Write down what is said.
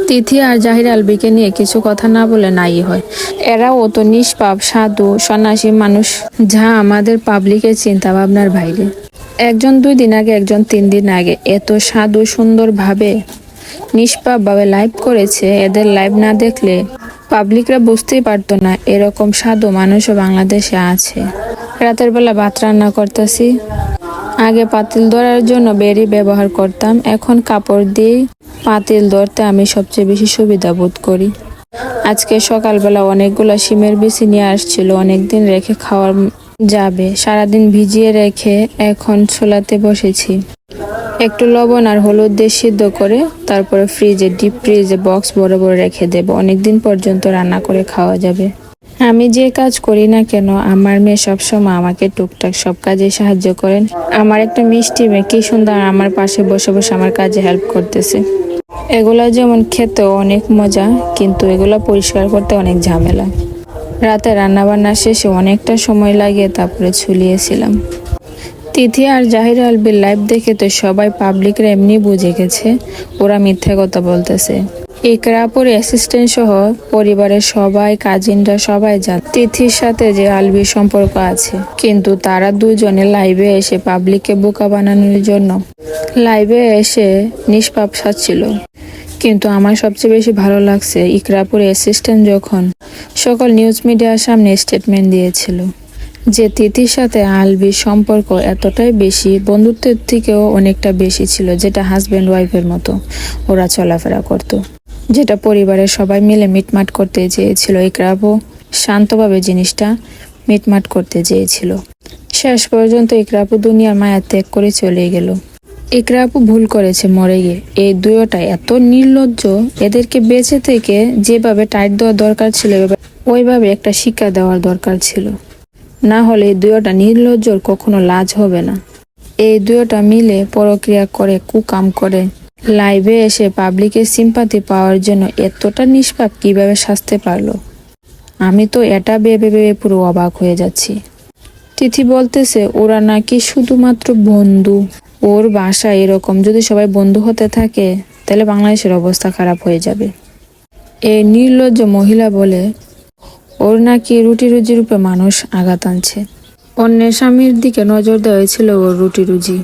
তিথি আর জাহির আলবিকে নিয়ে কিছু কথা না বলে নাই হয়। এরাও তো নিষ্পাপ সাধু সন্ন্যাসী মানুষ, যা আমাদের পাবলিকের চিন্তা ভাবনার বাইরে। একজন 2 দিন আগে, একজন 3 দিন আগে এত সাধু সুন্দরভাবে নিষ্পাপভাবে লাইভ করেছে। এদের লাইভ না দেখলে পাবলিকরা বুঝতেই পারতো না এরকম সাধু মানুষও বাংলাদেশে আছে। রাতের বেলা ভাত রান্না করতেছি। আগে পাতিল ধরার জন্য বেড়ি ব্যবহার করতাম, এখন কাপড় দিয়ে পাতিল ধরতে আমি সবচেয়ে বেশি সুবিধা বোধ করি। আজকে সকালবেলা অনেকগুলো শিমের বিচি নিয়ে আসছিল, অনেকদিন রেখে খাওয়া যাবে। সারাদিন ভিজিয়ে রেখে এখন ছোলাতে বসেছি। একটু লবণ আর হলুদ দিয়ে সিদ্ধ করে তারপরে ফ্রিজে, ডিপ ফ্রিজে বক্স বড় বড় রেখে দেব। অনেকদিন পর্যন্ত রান্না করে খাওয়া যাবে। আমি যে কাজ করি না কেন, আমার মেয়ে সবসময় আমাকে টুকটাক সব কাজে সাহায্য করেন। আমার একটা মিষ্টি মেয়ে কি সুন্দর আমার পাশে বসে বসে আমার কাজে হেল্প করতেছে। এগুলা যেমন খেতেও অনেক মজা, কিন্তু এগুলা পরিষ্কার করতে অনেক ঝামেলা। রাতে রান্নাবান্না শেষে অনেকটা সময় লাগিয়ে তারপরে ছুলিয়েছিলাম। তিথি আর জাহির আলবির লাইভ দেখে তো সবাই পাবলিকরা এমনি বুঝে গেছে ওরা মিথ্যে কথা বলতেছে। ইকরাপুর অ্যাসিস্ট্যান্ট সহ পরিবারের সবাই, কাজিনরা সবাই জানে তিথির সাথে যে আলবির সম্পর্ক আছে, কিন্তু তারা দুজনে লাইভে এসে পাবলিককে বোকা বানানোর জন্য লাইভে এসে নিষ্পাপ সাজছিল। কিন্তু আমার সবচেয়ে বেশি ভালো লাগছে ইকরাপুর অ্যাসিস্ট্যান্ট যখন সকল নিউজ মিডিয়ার সামনে স্টেটমেন্ট দিয়েছিল যে তিথির সাথে আলবির সম্পর্ক এতটাই বেশি, বন্ধুত্বের থেকেও অনেকটা বেশি ছিল, যেটা হাজব্যান্ড ওয়াইফের মতো ওরা চলাফেরা করত, যেটা পরিবারের সবাই মিলে মিটমাট করতে চেয়েছিল। ইকরাপু শান্তভাবে জিনিসটা মিটমাট করতে চেয়েছিল। শেষ পর্যন্ত ইকরাপু দুনিয়ার মায়া ত্যাগ করে চলে গেল। ইকরাপু ভুল করেছে মরে গিয়ে। এই দুয়োটা এত নির্লজ্জ, এদেরকে বেঁচে থেকে যেভাবে টাইট দেওয়া দরকার ছিল ওইভাবে একটা শিক্ষা দেওয়ার দরকার ছিল, না হলে এই দুয়োটা নির্লজ্জর কখনো লাজ হবে না। এই দুয়োটা মিলে পরক্রিয়া করে, কুকাম করে, লাইভে এসে পাবলিকের সিম্পাথি পাওয়ার জন্য এতটা নিষ্পাপ কিভাবে সাজতে পারলো, আমি তো এটা ভেবে ভেবে পুরো অবাক হয়ে যাচ্ছি। তিথি বলতেছে ওরা নাকি শুধুমাত্র বন্ধু। ওর বাসা এরকম, যদি সবাই বন্ধু হতে থাকে তাহলে বাংলাদেশের অবস্থা খারাপ হয়ে যাবে। এই নির্লজ্জ মহিলা বলে ওর নাকি রুটি রুজির উপরে মানুষ আঘাত আনছে। অন্যের স্বামীর দিকে নজর দেওয়া হয়েছিল ওর রুটি রুজি।